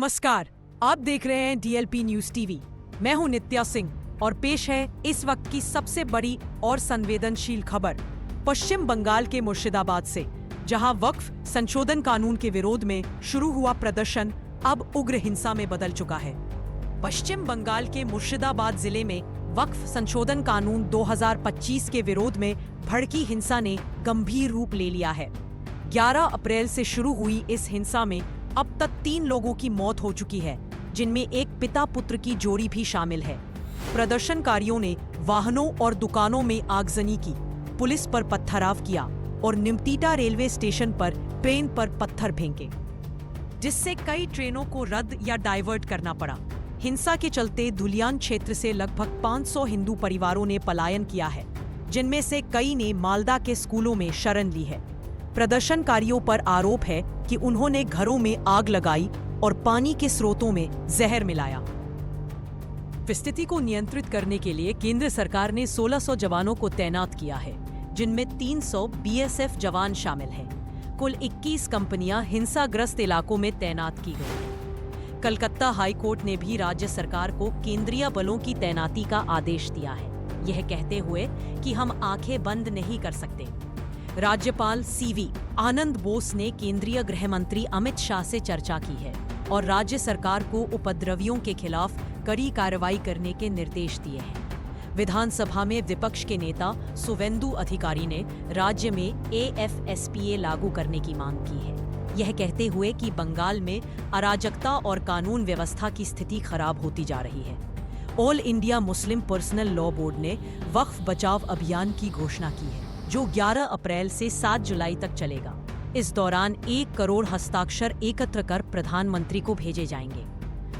नमस्कार, आप देख रहे हैं DLP न्यूज टीवी। मैं हूं नित्या सिंह और पेश है इस वक्त की सबसे बड़ी और संवेदनशील खबर पश्चिम बंगाल के मुर्शिदाबाद से, जहां वक्फ संशोधन कानून के विरोध में शुरू हुआ प्रदर्शन अब उग्र हिंसा में बदल चुका है। पश्चिम बंगाल के मुर्शिदाबाद जिले में वक्फ संशोधन कानून 2025 के विरोध में भड़की हिंसा ने गंभीर रूप ले लिया है। 11 अप्रैल से शुरू हुई इस हिंसा में अब तक 3 लोगों की मौत हो चुकी है, जिनमें एक पिता पुत्र की जोड़ी भी शामिल है। प्रदर्शनकारियों ने वाहनों और दुकानों में आगजनी की, पुलिस पर पत्थराव किया और निमतीटा रेलवे स्टेशन पर ट्रेन पर पत्थर फेंके, जिससे कई ट्रेनों को रद्द या डाइवर्ट करना पड़ा। हिंसा के चलते धुलियान क्षेत्र से लगभग 500 हिंदू परिवारों ने पलायन किया है, जिनमें से कई ने मालदा के स्कूलों में शरण ली है। प्रदर्शनकारियों पर आरोप है कि उन्होंने घरों में आग लगाई और पानी के स्रोतों में जहर मिलाया। स्थिति को नियंत्रित करने के लिए केंद्र सरकार ने 1600 जवानों को तैनात किया है, जिनमें 300 BSF जवान शामिल हैं। कुल 21 कंपनियां हिंसाग्रस्त इलाकों में तैनात की गई हैं। कलकत्ता हाई कोर्ट ने भी राज्य सरकार को केंद्रीय बलों की तैनाती का आदेश दिया है, यह कहते हुए कि हम आंखें बंद नहीं कर सकते। राज्यपाल CV आनंद बोस ने केंद्रीय गृह मंत्री अमित शाह से चर्चा की है और राज्य सरकार को उपद्रवियों के खिलाफ कड़ी कार्रवाई करने के निर्देश दिए हैं। विधानसभा में विपक्ष के नेता सुवेंदु अधिकारी ने राज्य में AFSPA लागू करने की मांग की है, यह कहते हुए कि बंगाल में अराजकता और कानून व्यवस्था की स्थिति खराब होती जा रही है। All India Muslim personal law board ने वक्फ बचाव अभियान की घोषणा की है, जो 11 अप्रैल से 7 जुलाई तक चलेगा। इस दौरान 1 करोड़ हस्ताक्षर एकत्र कर प्रधानमंत्री को भेजे जाएंगे।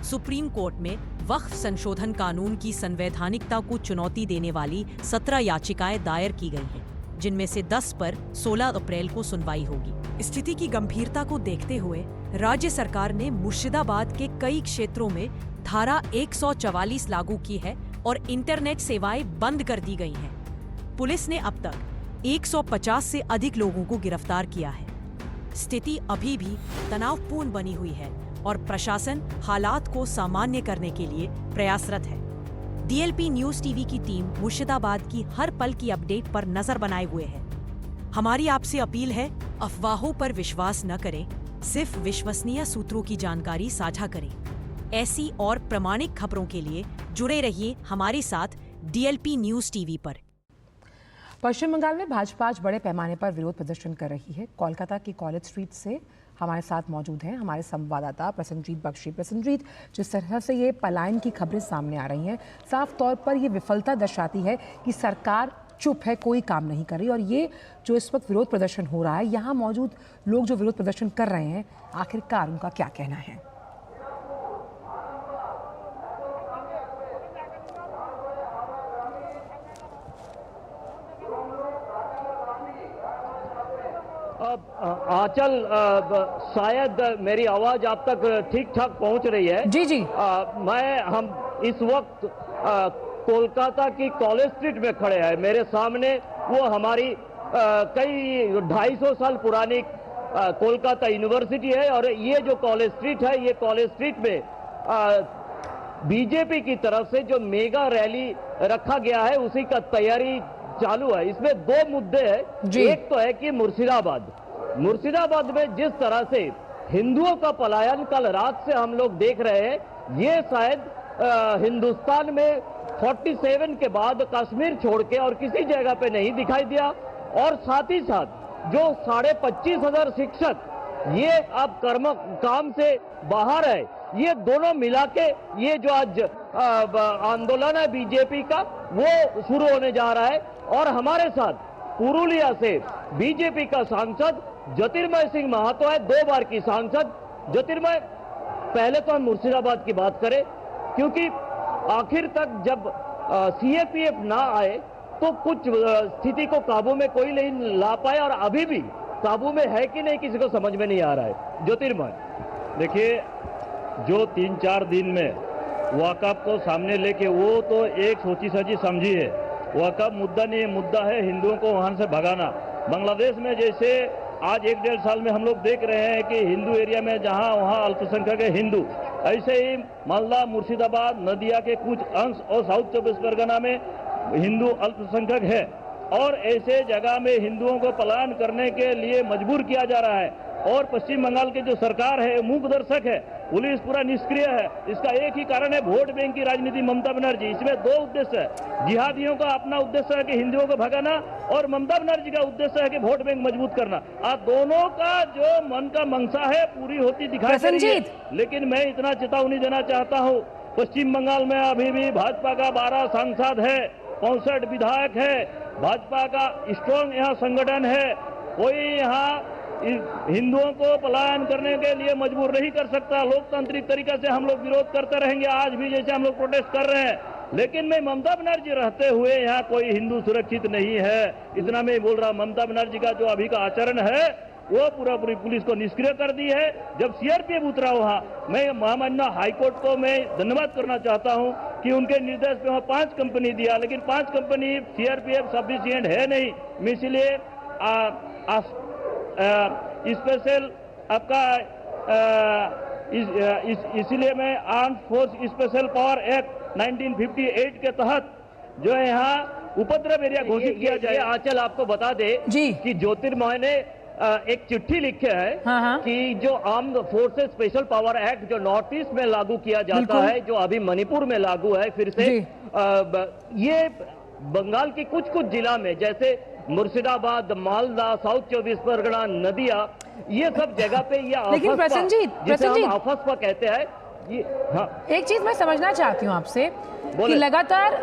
सुप्रीम कोर्ट में वक्फ संशोधन कानून की संवैधानिकता को चुनौती देने वाली 17 याचिकाएं दायर की गई हैं, जिनमें से 10 पर 16 अप्रैल को सुनवाई होगी। स्थिति की गंभीरता को देखते हुए राज्य सरकार ने मुर्शिदाबाद के कई क्षेत्रों में धारा 144 लागू की है और इंटरनेट सेवाएं बंद कर दी गई हैं। पुलिस ने अब तक 150 से अधिक लोगों को गिरफ्तार किया है। स्थिति अभी भी तनावपूर्ण बनी हुई है और प्रशासन हालात को सामान्य करने के लिए प्रयासरत है। DLP न्यूज टीवी की टीम मुर्शिदाबाद की हर पल की अपडेट पर नजर बनाए हुए है। हमारी आपसे अपील है, अफवाहों पर विश्वास न करें, सिर्फ विश्वसनीय सूत्रों की जानकारी साझा करें। ऐसी और प्रामाणिक खबरों के लिए जुड़े रहिए हमारे साथ DLP न्यूज टीवी पर। पश्चिम बंगाल में भाजपा आज बड़े पैमाने पर विरोध प्रदर्शन कर रही है। कोलकाता की कॉलेज स्ट्रीट से हमारे साथ मौजूद हैं हमारे संवाददाता प्रसन्नजीत बख्शी। प्रसन्नजीत, जिस तरह से ये पलायन की खबरें सामने आ रही हैं, साफ तौर पर ये विफलता दर्शाती है कि सरकार चुप है, कोई काम नहीं कर रही। और ये जो इस वक्त विरोध प्रदर्शन हो रहा है, यहाँ मौजूद लोग जो विरोध प्रदर्शन कर रहे हैं, आखिरकार उनका क्या कहना है? आंचल, शायद मेरी आवाज आप तक ठीक ठाक पहुंच रही है। जी जी। हम इस वक्त कोलकाता की कॉलेज स्ट्रीट में खड़े हैं। मेरे सामने वो हमारी कई 250 साल पुरानी कोलकाता यूनिवर्सिटी है और ये जो कॉलेज स्ट्रीट है, ये कॉलेज स्ट्रीट में बीजेपी की तरफ से जो मेगा रैली रखा गया है, उसी का तैयारी चालू है। इसमें 2 मुद्दे हैं। एक तो है कि मुर्शिदाबाद में जिस तरह से हिंदुओं का पलायन कल रात से हम लोग देख रहे हैं, ये शायद हिंदुस्तान में 47 के बाद कश्मीर छोड़ के और किसी जगह पे नहीं दिखाई दिया। और साथ ही साथ जो 25,500 शिक्षक ये अब काम से बाहर है, ये दोनों मिला के ये जो आज आंदोलन है बीजेपी का, वो शुरू होने जा रहा है। और हमारे साथ पुरुलिया से बीजेपी का सांसद ज्योतिर्मय सिंह महातो है, 2 बार की सांसद। ज्योतिर्मय, पहले तो हम मुर्शिदाबाद की बात करें, क्योंकि आखिर तक जब CAPF ना आए तो कुछ स्थिति को काबू में कोई नहीं ला पाए और अभी भी काबू में है कि नहीं, किसी को समझ में नहीं आ रहा है। ज्योतिर्मय, देखिए, जो 3-4 दिन में वक़्फ़ को सामने लेके, वो तो एक सोची समझी समझी है। वक़्फ़ मुद्दा नहीं, मुद्दा है हिंदुओं को वहां से भगाना। बांग्लादेश में जैसे आज 1-1.5 साल में हम लोग देख रहे हैं कि हिंदू एरिया में जहां वहां अल्पसंख्यक हिंदू ऐसे ही मालदा, मुर्शिदाबाद, नदिया के कुछ अंश और साउथ 24 परगना में हिंदू अल्पसंख्यक है और ऐसे जगह में हिंदुओं को पलायन करने के लिए मजबूर किया जा रहा है। और पश्चिम बंगाल की जो सरकार है मूक दर्शक है, पुलिस पूरा निष्क्रिय है। इसका एक ही कारण है वोट बैंक की राजनीति ममता बनर्जी। इसमें दो उद्देश्य है, जिहादियों का अपना उद्देश्य है कि हिंदुओं को भगाना और ममता बनर्जी का उद्देश्य है कि वोट बैंक मजबूत करना। आप दोनों का जो मन का मंशा है पूरी होती दिखाई दे रही है। लेकिन मैं इतना चेतावनी देना चाहता हूँ, पश्चिम बंगाल में अभी भी भाजपा का 12 सांसद है, 65 विधायक है, भाजपा का स्ट्रॉन्ग यहाँ संगठन है। कोई यहाँ हिंदुओं को पलायन करने के लिए मजबूर नहीं कर सकता। लोकतांत्रिक तरीके से हम लोग विरोध करते रहेंगे, आज भी जैसे हम लोग प्रोटेस्ट कर रहे हैं। लेकिन मैं ममता बनर्जी रहते हुए यहाँ कोई हिंदू सुरक्षित नहीं है, इतना मैं बोल रहा हूँ। ममता बनर्जी का जो अभी का आचरण है वो पूरी पुलिस को निष्क्रिय कर दी है। जब सीआरपीएफ उतरा वहाँ, मैं महामान्य हाईकोर्ट को मैं धन्यवाद करना चाहता हूँ कि उनके निर्देश पे वहाँ 5 कंपनी दिया, लेकिन 5 कंपनी सीआरपीएफ सफिशिएंट है नहीं। इसलिए स्पेशल आपका इसलिए मैं arm force special power act 1958 के तहत जो है यहाँ उपद्रव एरिया घोषित किया जाए। आंचल आपको बता दे कि ज्योतिर्मय ने एक चिट्ठी लिखे है कि जो armed forces special power act जो नॉर्थ ईस्ट में लागू किया जाता है, जो अभी मणिपुर में लागू है फिर से, ये बंगाल के कुछ जिला में जैसे मुर्शिदाबाद, मालदा, साउथ 24 परगना, नदिया, ये सब जगह पे ये लेकिन प्रसन्नजीत अफस्पा कहते हैं ये। एक चीज मैं समझना चाहती हूँ आपसे कि लगातार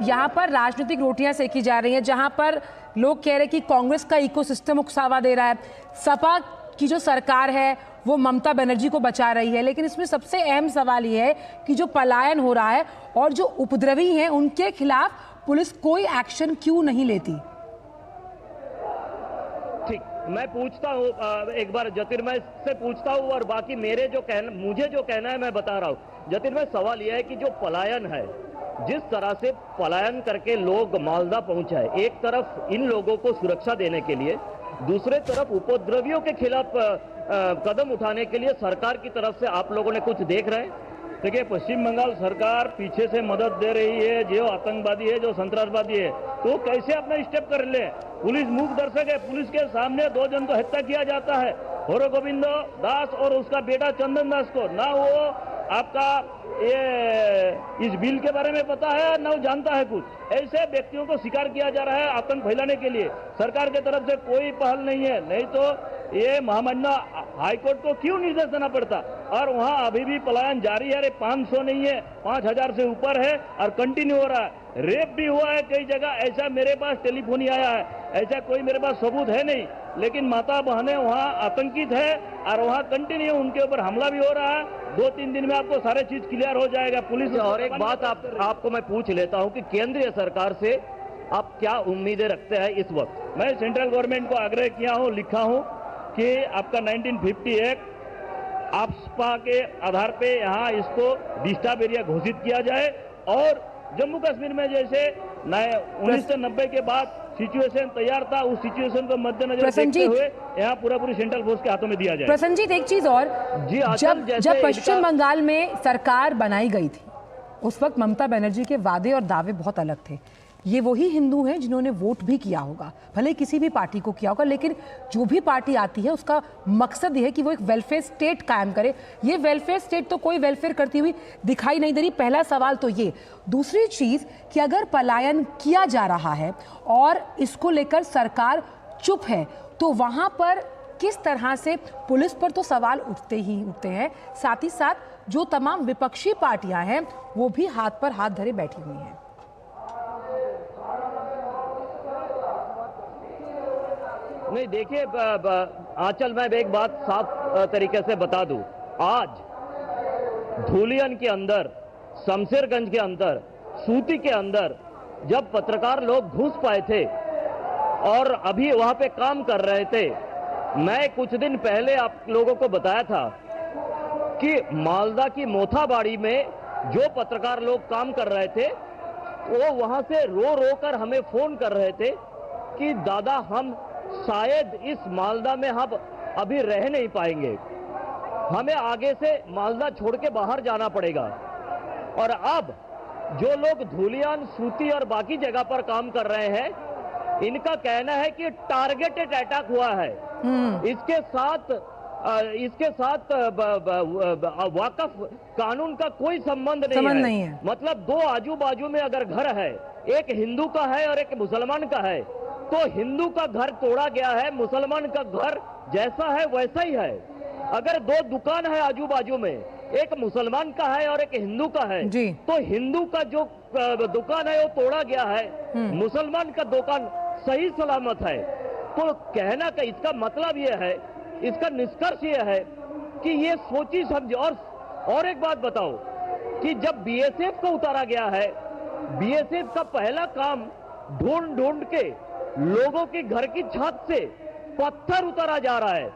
यहाँ पर राजनीतिक रोटियां सेकी जा रही हैं, जहां पर लोग कह रहे हैं कि कांग्रेस का इकोसिस्टम उकसावा दे रहा है, सपा की जो सरकार है वो ममता बनर्जी को बचा रही है। लेकिन इसमें सबसे अहम सवाल ये है कि जो पलायन हो रहा है और जो उपद्रवी हैं उनके खिलाफ पुलिस कोई एक्शन क्यों नहीं लेती? ठीक, मैं पूछता हूँ एक बार ज्योतिर्मय से पूछता हूँ और बाकी मुझे जो कहना है मैं बता रहा हूँ। ज्योतिर्मय, सवाल यह है कि जो पलायन है, जिस तरह से पलायन करके लोग मालदा पहुंचे हैं, एक तरफ इन लोगों को सुरक्षा देने के लिए, दूसरे तरफ उपद्रवियों के खिलाफ कदम उठाने के लिए सरकार की तरफ से आप लोगों ने कुछ देख रहे हैं? देखिए, पश्चिम बंगाल सरकार पीछे से मदद दे रही है, जो आतंकवादी है, जो संतरासवादी है, तो कैसे अपना स्टेप कर ले? पुलिस मूक दर्शक है, पुलिस के सामने 2 जन को हत्या किया जाता है, हरगोविंद दास और उसका बेटा चंदन दास को। ना वो आपका ये इस बिल के बारे में पता है, ना वो जानता है कुछ। ऐसे व्यक्तियों को शिकार किया जा रहा है आतंक फैलाने के लिए। सरकार की तरफ से कोई पहल नहीं है, नहीं तो ये महामान्य हाईकोर्ट को क्यों निर्देश देना पड़ता? और वहाँ अभी भी पलायन जारी है। 500 नहीं है, 5000 से ऊपर है और कंटिन्यू हो रहा है। रेप भी हुआ है कई जगह, ऐसा मेरे पास टेलीफोन ही आया है, ऐसा कोई मेरे पास सबूत है नहीं, लेकिन माता बहनें वहाँ आतंकित है और वहाँ कंटिन्यू उनके ऊपर हमला भी हो रहा है। 2-3 दिन में आपको सारे चीज क्लियर हो जाएगा। पुलिस और एक बात आपको मैं पूछ लेता हूँ कि केंद्रीय सरकार से आप क्या उम्मीदें रखते हैं इस वक्त? मैं सेंट्रल गवर्नमेंट को आग्रह किया हूँ, लिखा हूँ कि आपका 1958 आफ्स्पा के आधार पे यहाँ इसको डिस्टर्ब एरिया घोषित किया जाए और जम्मू कश्मीर में जैसे 1990 के बाद सिचुएशन तैयार था, उस सिचुएशन को मद्देनजर देखते हुए यहाँ पूरी सेंट्रल फोर्स के हाथों में दिया जाए। प्रसन्नजीत, एक चीज और, जब पश्चिम बंगाल में सरकार बनाई गई थी उस वक्त ममता बनर्जी के वादे और दावे बहुत अलग थे। ये वही हिंदू हैं जिन्होंने वोट भी किया होगा, भले किसी भी पार्टी को किया होगा, लेकिन जो भी पार्टी आती है उसका मकसद ये है कि वो एक वेलफेयर स्टेट कायम करे। ये वेलफेयर स्टेट तो कोई वेलफेयर करती हुई दिखाई नहीं दे रही। पहला सवाल तो ये। दूसरी चीज कि अगर पलायन किया जा रहा है और इसको लेकर सरकार चुप है, तो वहां पर किस तरह से पुलिस पर तो सवाल उठते हैं, साथ ही साथ जो तमाम विपक्षी पार्टियां हैं वो भी हाथ पर हाथ धरे बैठी हुई हैं। नहीं, देखिए आंचल, मैं एक बात साफ तरीके से बता दूं। आज धुलियन के अंदर, शमशेरगंज के अंदर, सूती के अंदर जब पत्रकार लोग घुस पाए थे और अभी वहां पे काम कर रहे थे, मैं कुछ दिन पहले आप लोगों को बताया था कि मालदा की मोथाबाड़ी में जो पत्रकार लोग काम कर रहे थे वो वहां से रो कर हमें फोन कर रहे थे कि दादा हम शायद इस मालदा में हम अभी रह नहीं पाएंगे। हमें आगे से मालदा छोड़ के बाहर जाना पड़ेगा। और अब जो लोग धुलियान, सूती और बाकी जगह पर काम कर रहे हैं, इनका कहना है कि टारगेटेड अटैक हुआ है। इसके साथ वाकफ कानून का कोई संबंध नहीं है। मतलब दो आजू बाजू में अगर घर है, एक हिंदू का है और एक मुसलमान का है, तो हिंदू का घर तोड़ा गया है, मुसलमान का घर जैसा है वैसा ही है। अगर दो दुकान है आजू बाजू में, एक मुसलमान का है और एक हिंदू का है, तो हिंदू का जो दुकान है वो तोड़ा गया है, मुसलमान का दुकान सही सलामत है। तो कहना का इसका मतलब यह है, इसका निष्कर्ष यह है कि ये सोची समझी। और एक बात बताओ कि जब बीएसएफ को उतारा गया है, बीएसएफ का पहला काम ढूंढ ढूंढ के लोगों के घर की छत से पत्थर उतारा जा रहा है।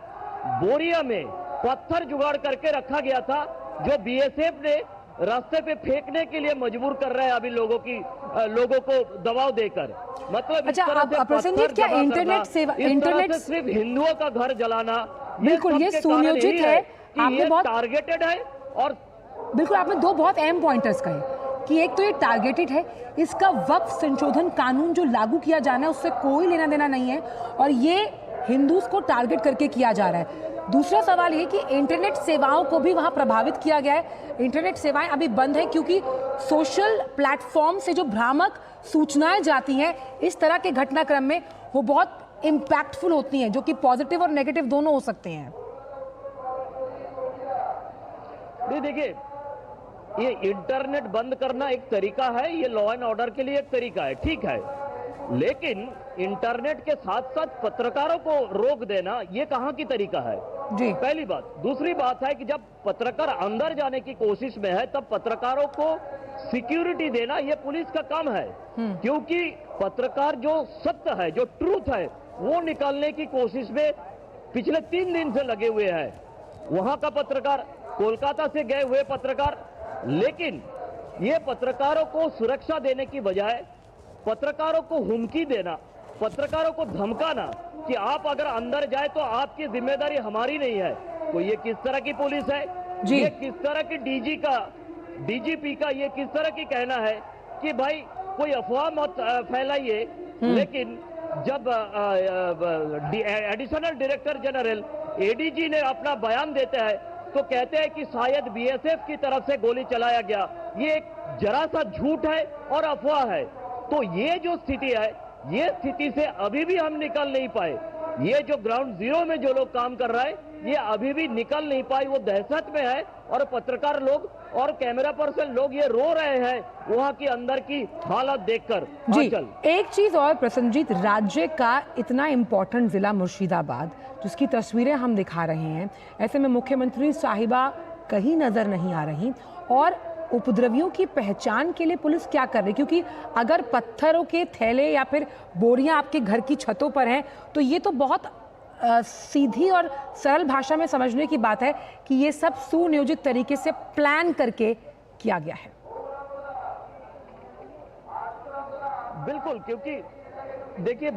बोरिया में पत्थर जुगाड़ करके रखा गया था, जो बीएसएफ ने रास्ते पे फेंकने के लिए मजबूर कर रहा है अभी लोगों को दबाव देकर। मतलब अच्छा, प्रसन्नजीत, क्या इंटरनेट सिर्फ हिंदुओं का घर जलाना, बिल्कुल ये सुनियोजित है, आपने बहुत टारगेटेड है। और बिल्कुल आपने दो बहुत अहम पॉइंटर्स कहे कि एक तो ये टारगेटेड है, इसका वक्फ संशोधन कानून जो लागू किया जाना है उससे कोई लेना देना नहीं है, और ये हिंदूज को टारगेट करके किया जा रहा है। दूसरा सवाल ये कि इंटरनेट सेवाओं को भी वहां प्रभावित किया गया है। इंटरनेट सेवाएं अभी बंद है क्योंकि सोशल प्लेटफॉर्म से जो भ्रामक सूचनाएं जाती हैं इस तरह के घटनाक्रम में, वो बहुत इम्पैक्टफुल होती हैं, जो कि पॉजिटिव और नेगेटिव दोनों हो सकते हैं। देखिए, ये इंटरनेट बंद करना एक तरीका है, ये लॉ एंड ऑर्डर के लिए एक तरीका है, ठीक है। लेकिन इंटरनेट के साथ साथ पत्रकारों को रोक देना ये कहां की तरीका है जी। पहली बात। दूसरी बात है कि जब पत्रकार अंदर जाने की कोशिश में है, तब पत्रकारों को सिक्योरिटी देना ये पुलिस का काम है, क्योंकि पत्रकार जो सत्य है, जो ट्रूथ है, वो निकालने की कोशिश में पिछले 3 दिन से लगे हुए हैं। वहां का पत्रकार, कोलकाता से गए हुए पत्रकार, लेकिन ये पत्रकारों को सुरक्षा देने की बजाय पत्रकारों को हुमकी देना, पत्रकारों को धमकाना कि आप अगर अंदर जाए तो आपकी जिम्मेदारी हमारी नहीं है। तो ये किस तरह की पुलिस है जी? ये किस तरह की डीजीपी का ये किस तरह की कहना है कि भाई कोई अफवाह मत फैलाइए, लेकिन जब एडिशनल डायरेक्टर जनरल एडीजी ने अपना बयान देते हैं तो कहते हैं कि शायद बीएसएफ की तरफ से गोली चलाया गया। ये एक जरा सा झूठ है और अफवाह है। तो ये जो स्थिति है, ये स्थिति से अभी भी हम निकल नहीं पाए। ये जो ग्राउंड जीरो में जो लोग काम कर रहा है, ये अभी भी निकल नहीं पाए, वो दहशत में है। और पत्रकार लोग और कैमरा पर्सन लोग ये रो रहे हैं वहां की अंदर की हालत देखकर। जी, एक चीज और प्रसन्नजीत, राज्य का इतना इंपॉर्टेंट जिला मुर्शिदाबाद जिसकी तस्वीरें हम दिखा रहे हैं, ऐसे में मुख्यमंत्री साहिबा कहीं नजर नहीं आ रही, और उपद्रवियों की पहचान के लिए पुलिस क्या कर रही? क्योंकि अगर पत्थरों के थैले या फिर बोरियां आपके घर की छतों पर हैं तो ये तो बहुत सीधी और सरल भाषा में समझने की बात है कि ये सब सुनियोजित तरीके से प्लान करके किया गया है। बिल्कुल, क्योंकि देखिए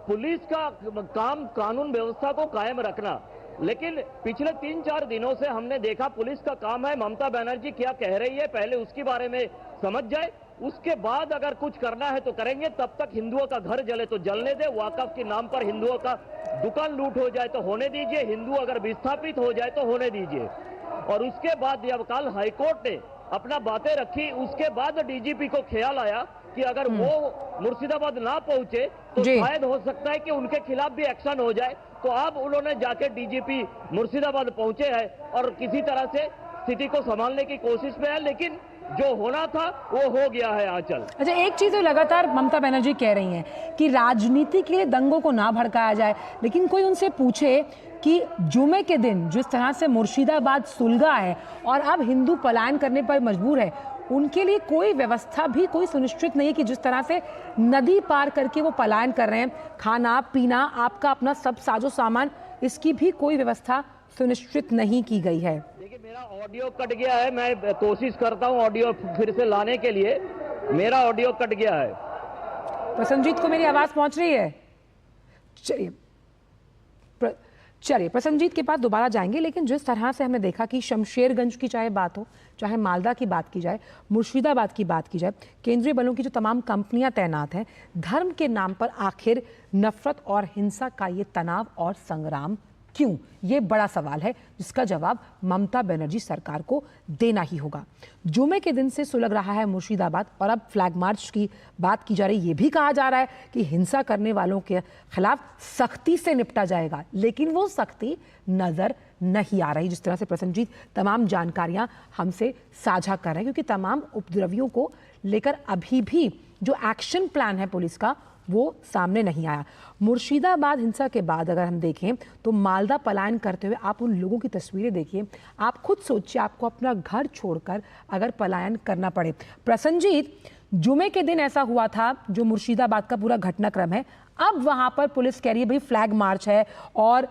पुलिस का काम कानून व्यवस्था को कायम रखना, लेकिन पिछले 3-4 दिनों से हमने देखा पुलिस का काम है ममता बनर्जी क्या कह रही है पहले उसके बारे में समझ जाए, उसके बाद अगर कुछ करना है तो करेंगे। तब तक हिंदुओं का घर जले तो जलने दे, वाकफ के नाम पर हिंदुओं का दुकान लूट हो जाए तो होने दीजिए, हिंदू अगर विस्थापित हो जाए तो होने दीजिए। और उसके बाद जब कल हाईकोर्ट ने अपना बातें रखी, उसके बाद डीजीपी को ख्याल आया कि अगर वो मुर्शिदाबाद ना पहुंचे तो शायद हो सकता है कि उनके खिलाफ भी एक्शन हो जाए। तो अब उन्होंने जाके डीजीपी मुर्शिदाबाद पहुंचे हैं और किसी तरह से स्थिति को संभालने की कोशिश में है, लेकिन जो होना था वो हो गया है आंचल। अच्छा, एक चीज लगातार ममता बनर्जी कह रही हैं कि राजनीति के लिए दंगों को ना भड़काया जाए, लेकिन कोई उनसे पूछे कि जुमे के दिन जिस तरह से मुर्शिदाबाद सुलगा है और अब हिंदू पलायन करने पर मजबूर है, उनके लिए कोई व्यवस्था भी कोई सुनिश्चित नहीं है कि जिस तरह से नदी पार करके वो पलायन कर रहे हैं, खाना पीना आपका अपना सब साजो सामान, इसकी भी कोई व्यवस्था सुनिश्चित नहीं की गई है। देखिए, मेरा ऑडियो कट गया है, मैं कोशिश करता हूं ऑडियो फिर से लाने के लिए, मेरा ऑडियो कट गया है। प्रसन्नजीत को मेरी आवाज पहुंच रही है? चलिए, चलिए प्रसन्नजीत के पास दोबारा जाएंगे, लेकिन जिस तरह से हमने देखा कि शमशेरगंज की चाहे बात हो, चाहे मालदा की बात की जाए, मुर्शिदाबाद की बात की जाए, केंद्रीय बलों की जो तमाम कंपनियां तैनात हैं, धर्म के नाम पर आखिर नफरत और हिंसा का ये तनाव और संग्राम क्यों? ये बड़ा सवाल है जिसका जवाब ममता बनर्जी सरकार को देना ही होगा। जुमे के दिन से सुलग रहा है मुर्शिदाबाद और अब फ्लैग मार्च की बात की जा रही है। ये भी कहा जा रहा है कि हिंसा करने वालों के खिलाफ सख्ती से निपटा जाएगा, लेकिन वो सख्ती नजर नहीं आ रही। जिस तरह से प्रसन्नजीत तमाम जानकारियां हमसे साझा कर रहे हैं, क्योंकि तमाम उपद्रवियों को लेकर अभी भी जो एक्शन प्लान है पुलिस का वो सामने नहीं आया। मुर्शिदाबाद हिंसा के बाद अगर हम देखें तो मालदा पलायन करते हुए आप उन लोगों की तस्वीरें देखिए, आप खुद सोचिए आपको अपना घर छोड़कर अगर पलायन करना पड़े। प्रसन्नजीत, जुमे के दिन ऐसा हुआ था जो मुर्शिदाबाद का पूरा घटनाक्रम है, अब वहां पर पुलिस कह रही है भाई फ्लैग मार्च है और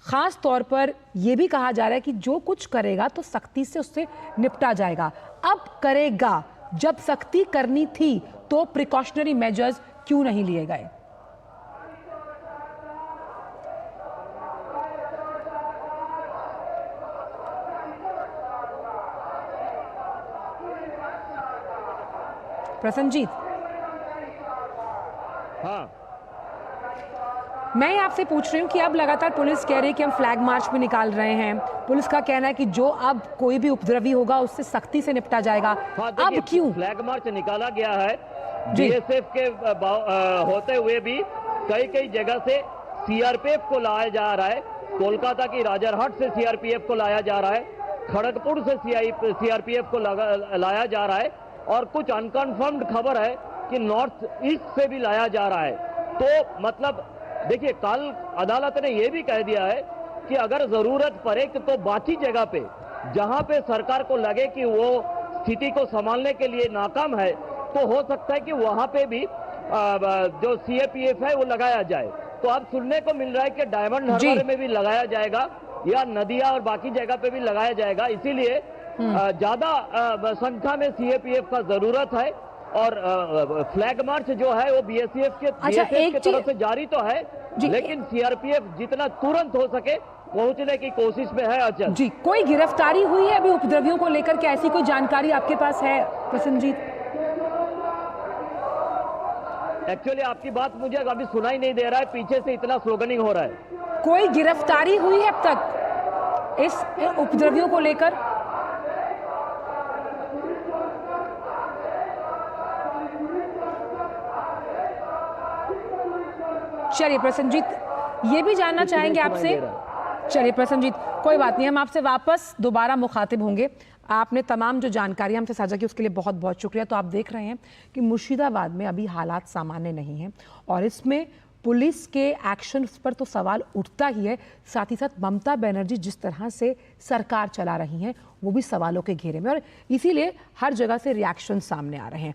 खास तौर पर यह भी कहा जा रहा है कि जो कुछ करेगा तो सख्ती से उससे निपटा जाएगा। अब करेगा, जब सख्ती करनी थी तो प्रिकॉशनरी मेजर्स क्यों नहीं लिए गए? प्रसन्नजीत, हाँ, मैं आपसे पूछ रही हूँ कि अब लगातार पुलिस कह रही है कि हम फ्लैग मार्च भी निकाल रहे हैं। पुलिस का कहना है कि जो अब कोई भी उपद्रवी होगा उससे सख्ती से निपटा जाएगा। हाँ, अब क्यों फ्लैग मार्च निकाला गया है? बीएसएफ के होते हुए भी कई जगह से सीआरपीएफ को लाया जा रहा है। कोलकाता की राजारहाट से सीआरपीएफ को लाया जा रहा है, खड़गपुर से सीआरपीएफ को लाया जा रहा है, और कुछ अनकन्फर्म्ड खबर है कि नॉर्थ ईस्ट से भी लाया जा रहा है। तो मतलब देखिए, कल अदालत ने यह भी कह दिया है कि अगर जरूरत पड़े तो बाकी जगह पे जहां पे सरकार को लगे कि वो स्थिति को संभालने के लिए नाकाम है, तो हो सकता है कि वहां पे भी जो सीएपीएफ है वो लगाया जाए। तो अब सुनने को मिल रहा है कि डायमंड हार्बर में भी लगाया जाएगा या नदिया और बाकी जगह पे भी लगाया जाएगा। इसीलिए ज्यादा संख्या में सीएपीएफ का जरूरत है, और फ्लैग मार्च जो है वो बीएसएफ के तरफ से जारी तो है, लेकिन सीआरपीएफ जितना तुरंत हो सके पहुंचने की कोशिश में है। अच्छा जी, कोई गिरफ्तारी हुई है अभी उपद्रवियों को लेकर? क्या ऐसी कोई जानकारी आपके पास है प्रसन्नजीत? एक्चुअली आपकी बात मुझे अभी सुनाई नहीं दे रहा है, पीछे से इतना स्लोगनिंग हो रहा है। कोई गिरफ्तारी हुई है अब तक इस उपद्रवियों को लेकर? चलिए प्रसन्नजीत, ये भी जानना चाहेंगे आपसे। चलिए प्रसन्नजीत, कोई बात नहीं, हम आपसे वापस दोबारा मुखातिब होंगे। आपने तमाम जो जानकारी हमसे साझा की उसके लिए बहुत बहुत शुक्रिया। तो आप देख रहे हैं कि मुर्शिदाबाद में अभी हालात सामान्य नहीं हैं, और इसमें पुलिस के एक्शन पर तो सवाल उठता ही है, साथ ही साथ ममता बनर्जी जिस तरह से सरकार चला रही हैं वो भी सवालों के घेरे में, और इसीलिए हर जगह से रिएक्शन सामने आ रहे हैं।